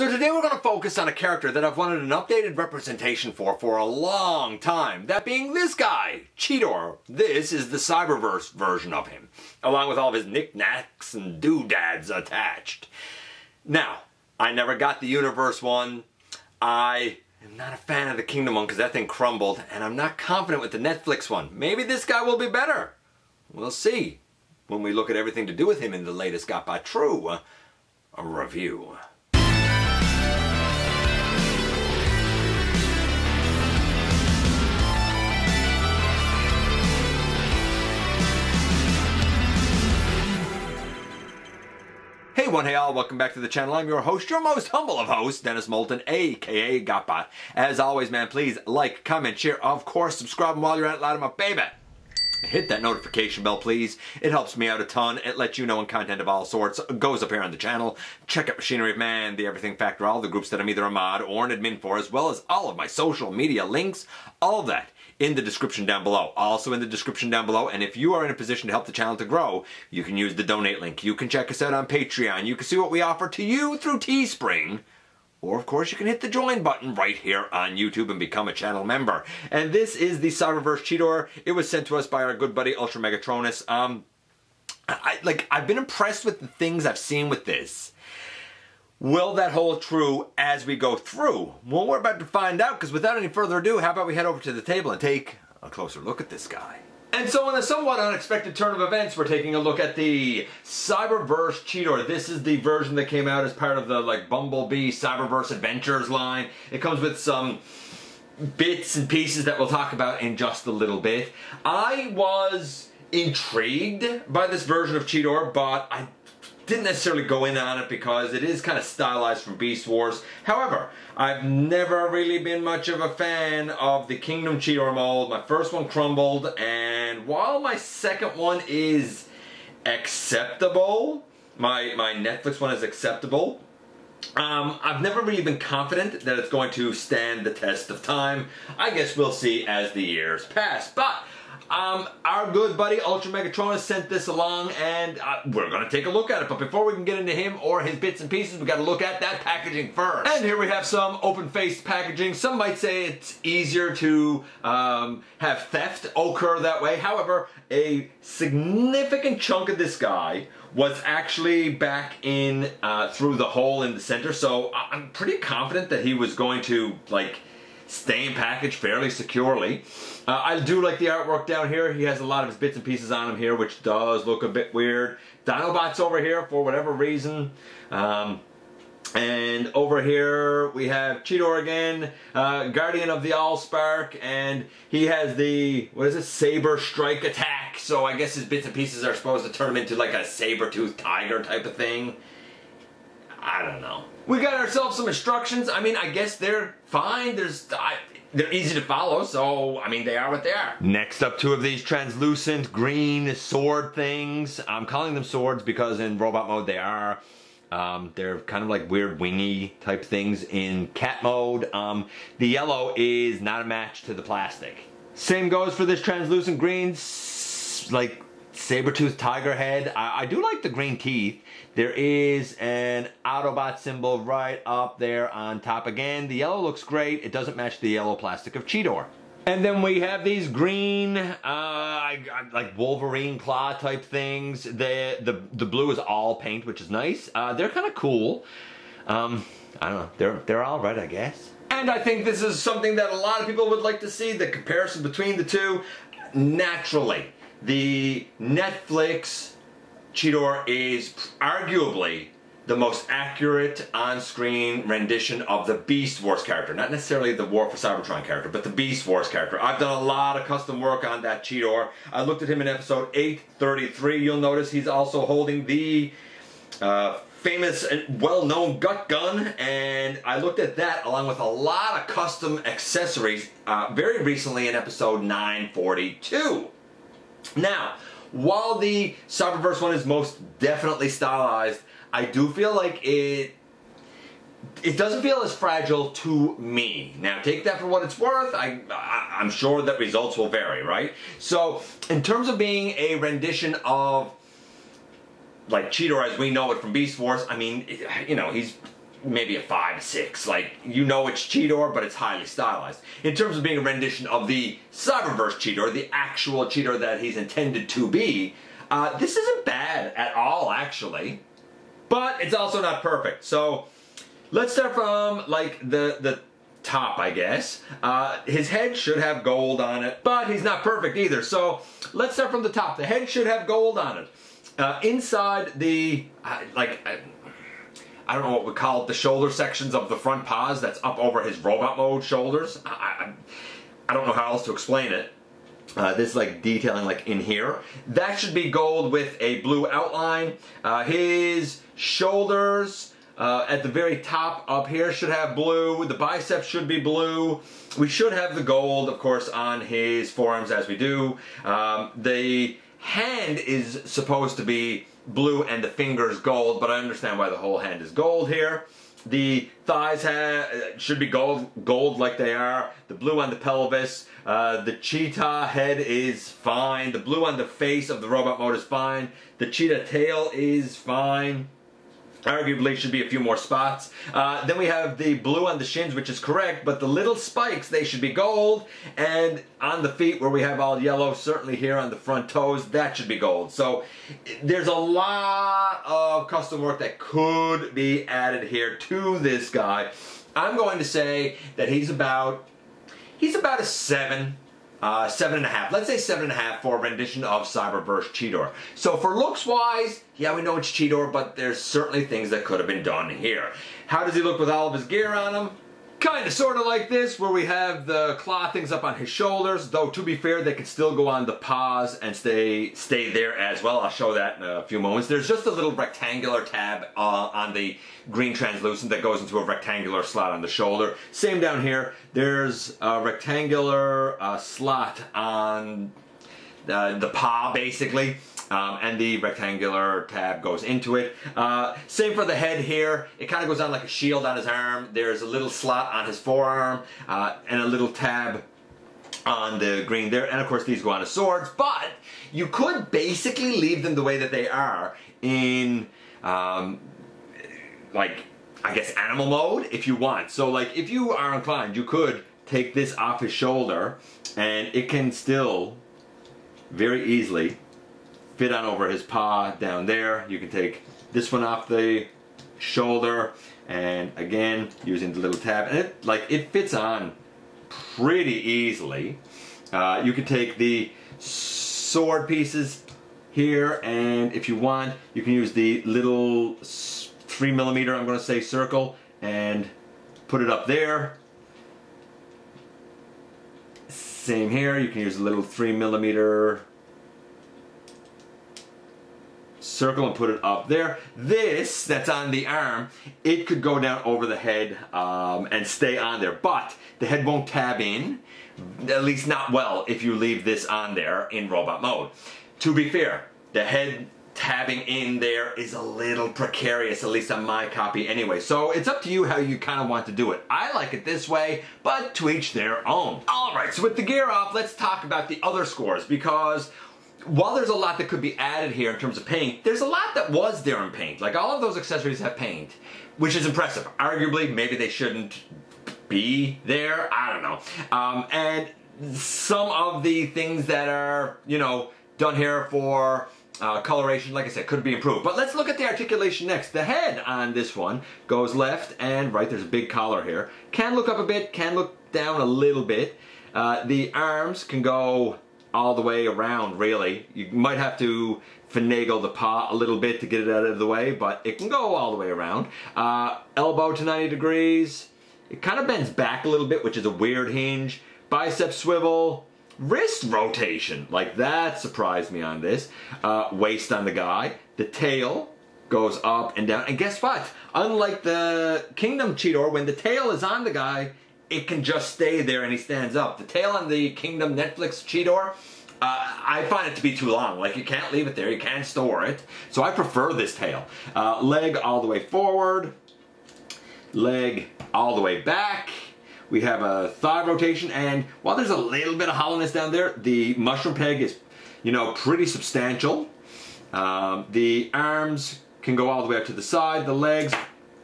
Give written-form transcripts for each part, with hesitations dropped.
So today we're going to focus on a character that I've wanted an updated representation for a long time. That being this guy, Cheetor. This is the Cyberverse version of him, along with all of his knickknacks and doodads attached. Now, I never got the Universe one. I am not a fan of the Kingdom one because that thing crumbled, and I'm not confident with the Netflix one. Maybe this guy will be better. We'll see when we look at everything to do with him in the latest Got By True, a review. Hey one, hey all, welcome back to the channel. I'm your host, your most humble of hosts, Dennis Moulton, aka Gotbot. As always, man, please like, comment, share, of course, subscribe, and while you're at it, loud my baby. Hit that notification bell, please. It helps me out a ton. It lets you know when content of all sorts goes up here on the channel. Check out Machinery of Man, The Everything Factor, all the groups that I'm either a mod or an admin for, as well as all of my social media links, all of that in the description down below. Also in the description down below, and if you are in a position to help the channel to grow, you can use the donate link. You can check us out on Patreon. You can see what we offer to you through Teespring. Or, of course, you can hit the join button right here on YouTube and become a channel member. And this is the Cyberverse Cheetor. It was sent to us by our good buddy Ultra Megatronus. I've been impressed with the things I've seen with this. Will that hold true as we go through? Well, we're about to find out, because without any further ado, how about we head over to the table and take a closer look at this guy. And so in a somewhat unexpected turn of events, we're taking a look at the Cyberverse Cheetor. This is the version that came out as part of the Bumblebee Cyberverse Adventures line. It comes with some bits and pieces that we'll talk about in just a little bit. I was intrigued by this version of Cheetor, but I didn't necessarily go in on it because it is kind of stylized from Beast Wars. However, I've never really been much of a fan of the Kingdom Cheetor mold. My first one crumbled, and while my second one is acceptable, my Netflix one is acceptable, I've never really been confident that it's going to stand the test of time. I guess we'll see as the years pass. But our good buddy Ultra Megatronus sent this along, and we're going to take a look at it. But before we can get into him or his bits and pieces, we got to look at that packaging first. And here we have some open-faced packaging. Some might say it's easier to have theft occur that way. However, a significant chunk of this guy was actually back in through the hole in the center. So I'm pretty confident that he was going to stay in package fairly securely. I do like the artwork down here. He has a lot of his bits and pieces on him here, which does look a bit weird. Dinobot's over here for whatever reason. And over here we have Cheetor again, Guardian of the Allspark, and he has the, what is it, Saber Strike attack. So I guess his bits and pieces are supposed to turn him into like a saber-toothed tiger type of thing. I don't know. We got ourselves some instructions. I mean, I guess they're fine. They're easy to follow, so, I mean, they are what they are. Next up, two of these translucent green sword things. I'm calling them swords because in robot mode they are. They're kind of like weird wingy type things in cat mode. The yellow is not a match to the plastic. Same goes for this translucent green, like saber-toothed tiger head. I do like the green teeth. There is an Autobot symbol right up there on top. Again, the yellow looks great. It doesn't match the yellow plastic of Cheetor. And then we have these green, like Wolverine claw type things. The blue is all paint, which is nice. They're kind of cool. I don't know. They're all right, I guess. And I think this is something that a lot of people would like to see, the comparison between the two. Naturally, the Netflix Cheetor is arguably the most accurate on-screen rendition of the Beast Wars character. Not necessarily the War for Cybertron character, but the Beast Wars character. I've done a lot of custom work on that Cheetor. I looked at him in episode 833. You'll notice he's also holding the famous and well-known gut gun, and I looked at that along with a lot of custom accessories very recently in episode 942. Now, while the Cyberverse one is most definitely stylized, I do feel like it doesn't feel as fragile to me. Now, take that for what it's worth. I'm sure that results will vary, right? So, in terms of being a rendition of like Cheetor as we know it from Beast Wars, I mean, you know, he's maybe a 5, 6. Like, you know it's Cheetor, but it's highly stylized. In terms of being a rendition of the Cyberverse Cheetor, the actual Cheetor that he's intended to be, this isn't bad at all, actually. But it's also not perfect. So, let's start from, like, the top, I guess. His head should have gold on it, but he's not perfect either. So, let's start from the top. The head should have gold on it. Inside the, I don't know what we call it, the shoulder sections of the front paws that's up over his robot mode shoulders. I don't know how else to explain it. This like detailing like in here. That should be gold with a blue outline. His shoulders at the very top up here should have blue. The biceps should be blue. We should have the gold, of course, on his forearms as we do. The hand is supposed to be blue and the fingers gold, but I understand why the whole hand is gold here. The thighs should be gold like they are. The blue on the pelvis. The cheetah head is fine. The blue on the face of the robot mode is fine. The cheetah tail is fine. Arguably should be a few more spots. Then we have the blue on the shins, which is correct, but the little spikes, they should be gold. And on the feet where we have all yellow, certainly here on the front toes, that should be gold. So there's a lot of custom work that could be added here to this guy. I'm going to say that he's about a 7. 7.5. Let's say 7.5 for a rendition of Cyberverse Cheetor. So for looks wise, yeah, we know it's Cheetor, but there's certainly things that could have been done here. How does he look with all of his gear on him? Kind of sort of like this, where we have the claw things up on his shoulders, though to be fair, they could still go on the paws and stay there as well. I'll show that in a few moments. There's just a little rectangular tab on the green translucent that goes into a rectangular slot on the shoulder. Same down here. There's a rectangular slot on the paw, basically. And the rectangular tab goes into it. Same for the head here. It kind of goes on like a shield on his arm. There's a little slot on his forearm and a little tab on the green there. And of course these go on his swords. But you could basically leave them the way that they are in like, I guess, animal mode if you want. So like if you are inclined, you could take this off his shoulder and it can still very easily fit on over his paw down there. You can take this one off the shoulder and again using the little tab, and it fits on pretty easily. You can take the sword pieces here, and if you want you can use the little 3mm, I'm going to say, circle and put it up there. Same here, you can use a little 3mm circle and put it up there. This that's on the arm, it could go down over the head and stay on there, but the head won't tab in, at least not well, if you leave this on there in robot mode. To be fair, the head tabbing in there is a little precarious, at least on my copy anyway. So it's up to you how you kind of want to do it. I like it this way, but to each their own. Alright, so with the gear off, let's talk about the other scores, because while there's a lot that could be added here in terms of paint, there's a lot that was there in paint. Like, all of those accessories have paint, which is impressive. Arguably, maybe they shouldn't be there. I don't know. And some of the things that are, you know, done here for coloration, like I said, could be improved. But let's look at the articulation next. The head on this one goes left and right. There's a big collar here. Can look up a bit, can look down a little bit. The arms can go all the way around, really. You might have to finagle the paw a little bit to get it out of the way, but it can go all the way around. Elbow to 90 degrees. It kind of bends back a little bit, which is a weird hinge. Bicep swivel. Wrist rotation. Like, that surprised me on this. Waist on the guy. The tail goes up and down. And guess what? Unlike the Kingdom Cheetor, when the tail is on the guy, it can just stay there and he stands up. The tail on the Kingdom Netflix Cheetor, I find it to be too long. Like, you can't leave it there, you can't store it. So I prefer this tail. Leg all the way forward, leg all the way back. We have a thigh rotation, and while there's a little bit of hollowness down there, the mushroom peg is, you know, pretty substantial. The arms can go all the way up to the side. The legs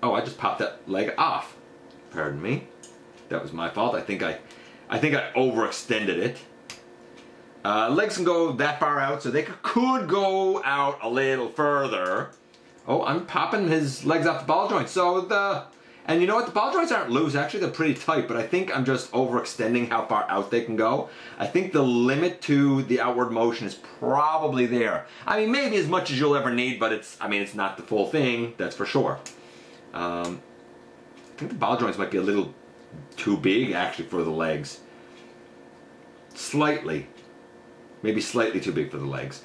Oh, I just popped that leg off. Pardon me. That was my fault. I think I overextended it. Legs can go that far out, so they could go out a little further. Oh, I'm popping his legs off the ball joint. And you know what? The ball joints aren't loose. Actually, they're pretty tight, but I think I'm just overextending how far out they can go. I think the limit to the outward motion is probably there. I mean, maybe as much as you'll ever need, but it's not the full thing, that's for sure. I think the ball joints might be a little too big, actually, for the legs. Slightly. Maybe slightly too big for the legs.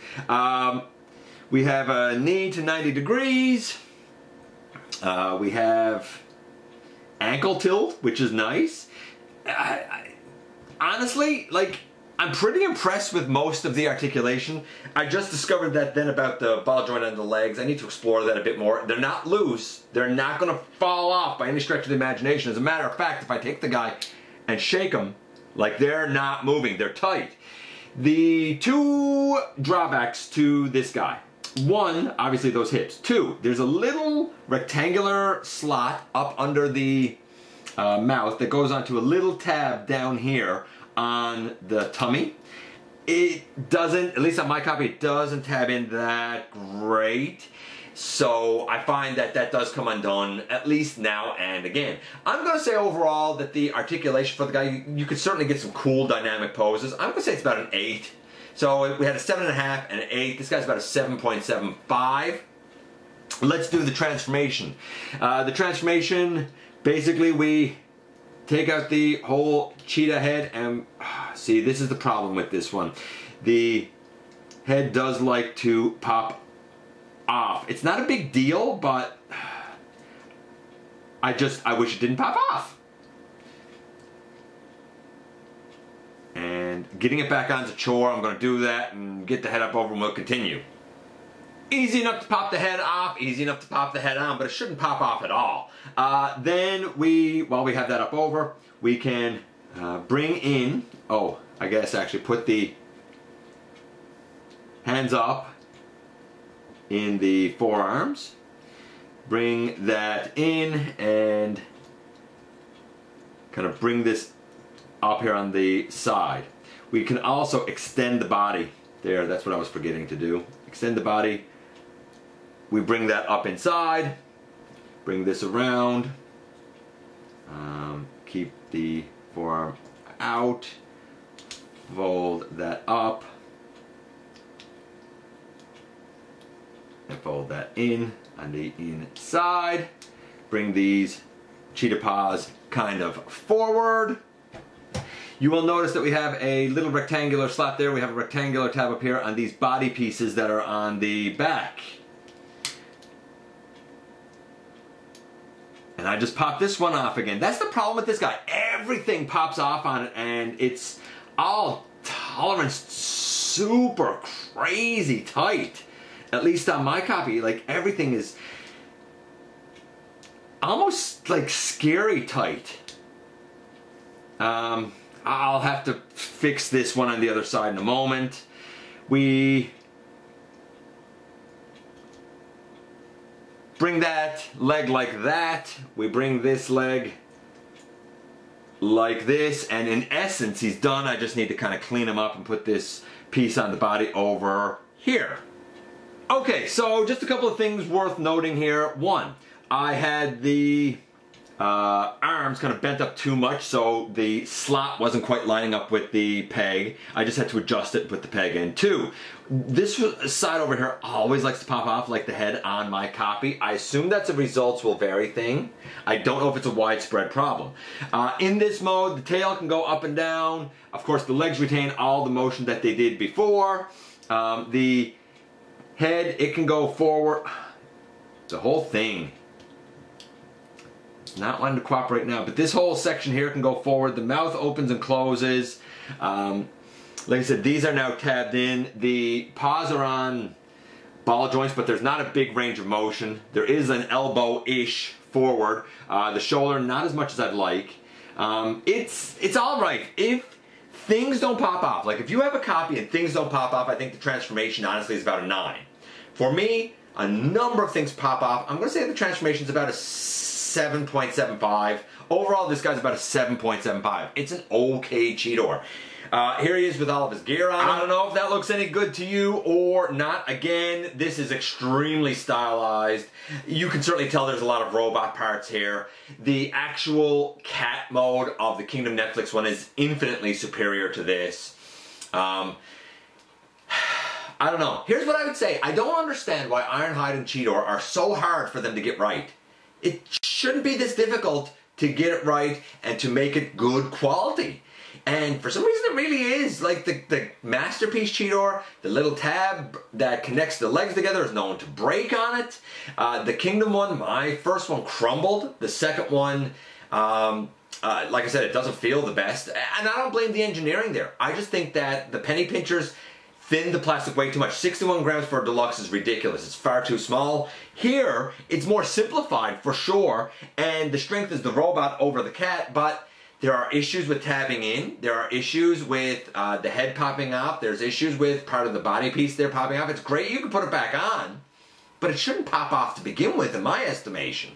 We have a knee to 90 degrees. We have ankle tilt, which is nice. Honestly, like, I'm pretty impressed with most of the articulation. I just discovered that then about the ball joint on the legs. I need to explore that a bit more. They're not loose. They're not going to fall off by any stretch of the imagination. As a matter of fact, if I take the guy and shake them, like, they're not moving. They're tight. The two drawbacks to this guy. One, obviously those hips. Two, there's a little rectangular slot up under the mouth that goes onto a little tab down here on the tummy. It doesn't, at least on my copy, it doesn't tab in that great. So I find that that does come undone, at least now and again. I'm going to say overall that the articulation for the guy, you could certainly get some cool dynamic poses. I'm going to say it's about an 8. So we had a 7.5 and an 8. This guy's about a 7.75. Let's do the transformation. The transformation, basically we take out the whole cheetah head and see, this is the problem with this one. The head does like to pop off. It's not a big deal, but I wish it didn't pop off. And getting it back on's a chore. I'm going to do that and get the head up over and we'll continue. Easy enough to pop the head off, easy enough to pop the head on, but it shouldn't pop off at all. Then while we have that up over, we can bring in, I guess actually put the hands up in the forearms. Bring that in and kind of bring this up here on the side. We can also extend the body. There, that's what I was forgetting to do. Extend the body. We bring that up inside. Bring this around. Keep the forearm out. Fold that up. And fold that in on the inside. Bring these cheetah paws kind of forward. You will notice that we have a little rectangular slot there. We have a rectangular tab up here on these body pieces that are on the back. And I just popped this one off again. That's the problem with this guy. Everything pops off on it and it's all tolerance super crazy tight. At least on my copy, like everything is almost like scary tight. I'll have to fix this one on the other side in a moment. We bring that leg like that. We bring this leg like this, and in essence he's done. I just need to kind of clean him up and put this piece on the body over here. Okay, so just a couple of things worth noting here. One, I had the arms kind of bent up too much, so the slot wasn't quite lining up with the peg. I just had to adjust it and put the peg in. Two, this side over here always likes to pop off like the head on my copy. I assume that's a results will vary thing. I don't know if it's a widespread problem. In this mode, the tail can go up and down. Of course, the legs retain all the motion that they did before. The head, it can go forward. The whole thing. Not wanting to cooperate now, but this whole section here can go forward. The mouth opens and closes. Like I said, these are now tabbed in. The paws are on ball joints, but there's not a big range of motion. There is an elbow-ish forward. The shoulder, not as much as I'd like. It's all right. If things don't pop off, like if you have a copy and things don't pop off, I think the transformation honestly is about a 9. For me, a number of things pop off. I'm going to say the transformation's about a 7.75. Overall, this guy's about a 7.75. It's an okay Cheetor. Here he is with all of his gear on. I don't know if that looks any good to you or not. Again, this is extremely stylized. You can certainly tell there's a lot of robot parts here. The actual cat mode of the Kingdom Netflix one is infinitely superior to this. I don't know. Here's what I would say. I don't understand why Ironhide and Cheetor are so hard for them to get right. It shouldn't be this difficult to get it right and to make it good quality. And for some reason it really is. Like the Masterpiece Cheetor, the little tab that connects the legs together is known to break on it. The Kingdom one, my first one crumbled. The second one, like I said, it doesn't feel the best. And I don't blame the engineering there. I just think that the penny pinchers thin the plastic way too much. 61 grams for a deluxe is ridiculous. It's far too small. Here, it's more simplified for sure, and the strength is the robot over the cat, but there are issues with tabbing in. There are issues with the head popping off. There's issues with part of the body piece there popping off. It's great you can put it back on, but it shouldn't pop off to begin with, in my estimation.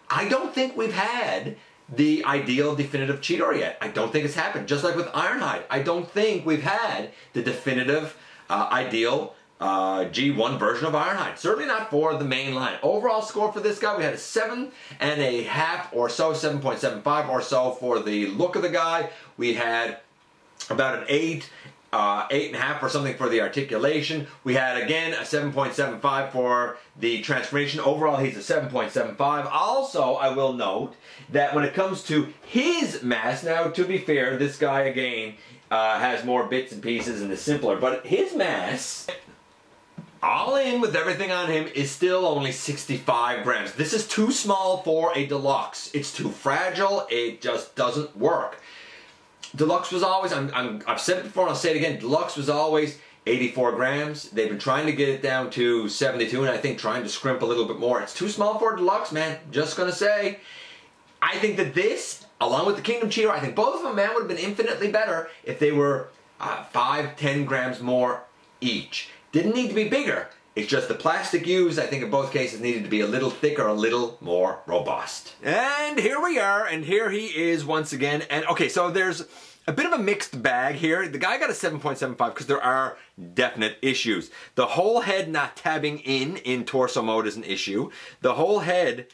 I don't think we've had the ideal definitive Cheetor yet. I don't think it's happened. Just like with Ironhide, I don't think we've had the definitive ideal G1 version of Ironhide. Certainly not for the main line. Overall score for this guy, we had a 7.5 or so, 7.75 or so for the look of the guy. We had about an 8, 8.5 or something for the articulation. We had, again, a 7.75 for the transformation. Overall, he's a 7.75. Also, I will note that when it comes to his mass, now, to be fair, this guy, again, has more bits and pieces and is simpler, but his mass, all in with everything on him, is still only 65 grams. This is too small for a deluxe. It's too fragile. It just doesn't work. Deluxe was always, I've said it before and I'll say it again, Deluxe was always 84 grams. They've been trying to get it down to 72 and I think trying to scrimp a little bit more. It's too small for a Deluxe, man. Just gonna say. I think that this, along with the Kingdom Cheetor, I think both of them, man, would have been infinitely better if they were 5, 10 grams more each. Didn't need to be bigger. It's just the plastic used, I think in both cases, needed to be a little thicker, a little more robust. And here we are, and here he is once again. And okay, so there's a bit of a mixed bag here. The guy got a 7.75 because there are definite issues. The whole head not tabbing in torso mode is an issue. The whole head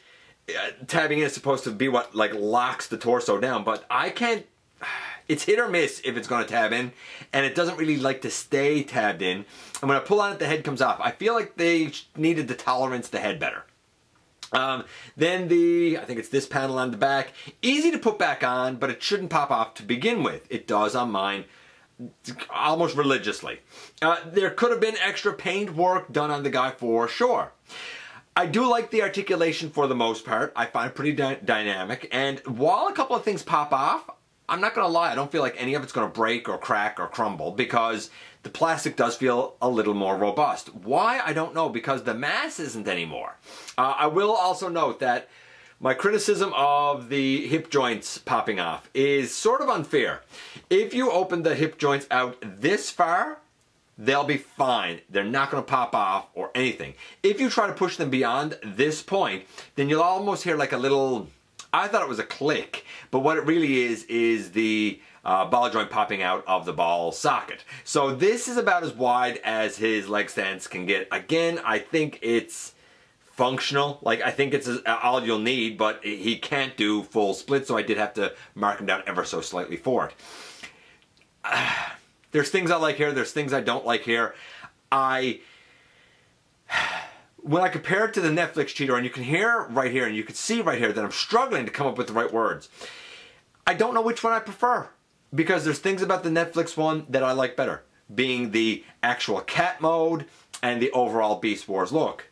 tabbing in is supposed to be what like locks the torso down, but I can't. It's hit or miss if it's going to tab in, and it doesn't really like to stay tabbed in. And when I pull on it, the head comes off. I feel like they needed to tolerance the head better. Then I think it's this panel on the back. Easy to put back on, but it shouldn't pop off to begin with. It does on mine almost religiously. There could have been extra paint work done on the guy for sure. I do like the articulation for the most part. I find it pretty dynamic. And while a couple of things pop off, I'm not going to lie, I don't feel like any of it's going to break or crack or crumble because the plastic does feel a little more robust. Why? I don't know, because the mass isn't anymore. I will also note that my criticism of the hip joints popping off is sort of unfair. If you open the hip joints out this far, they'll be fine. They're not going to pop off or anything. If you try to push them beyond this point, then you'll almost hear like a little, I thought it was a click, but what it really is the ball joint popping out of the ball socket. So this is about as wide as his leg stance can get. Again, I think it's functional. Like, I think it's all you'll need, but he can't do full split, so I did have to mark him down ever so slightly for it. There's things I like here, there's things I don't like here. When I compare it to the Netflix Cheetor, and you can hear right here, and you can see right here that I'm struggling to come up with the right words. I don't know which one I prefer, because there's things about the Netflix one that I like better, being the actual cat mode and the overall Beast Wars look.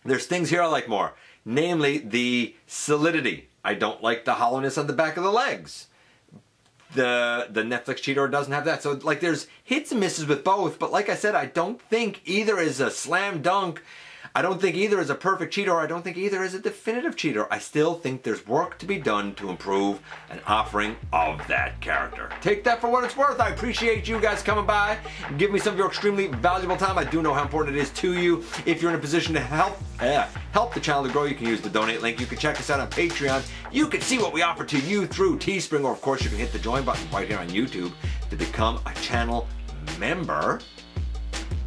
There's things here I like more, namely the solidity. I don't like the hollowness on the back of the legs. The Netflix Cheetor doesn't have that. So like there's hits and misses with both, but like I said, I don't think either is a slam dunk. I don't think either is a perfect cheater, or I don't think either is a definitive cheater. I still think there's work to be done to improve an offering of that character. Take that for what it's worth. I appreciate you guys coming by and give me some of your extremely valuable time. I do know how important it is to you. If you're in a position to help the channel to grow, you can use the donate link. You can check us out on Patreon. You can see what we offer to you through Teespring, or of course you can hit the join button right here on YouTube to become a channel member.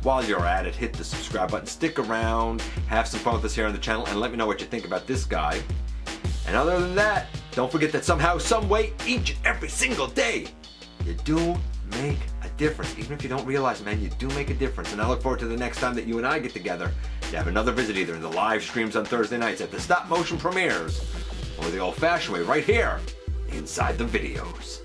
While you're at it, hit the subscribe button, stick around, have some fun with us here on the channel, and let me know what you think about this guy. And other than that, don't forget that somehow, some way, each and every single day, you do make a difference. Even if you don't realize it, man, you do make a difference. And I look forward to the next time that you and I get together to have another visit, either in the live streams on Thursday nights, at the stop motion premieres, or the old-fashioned way right here inside the videos.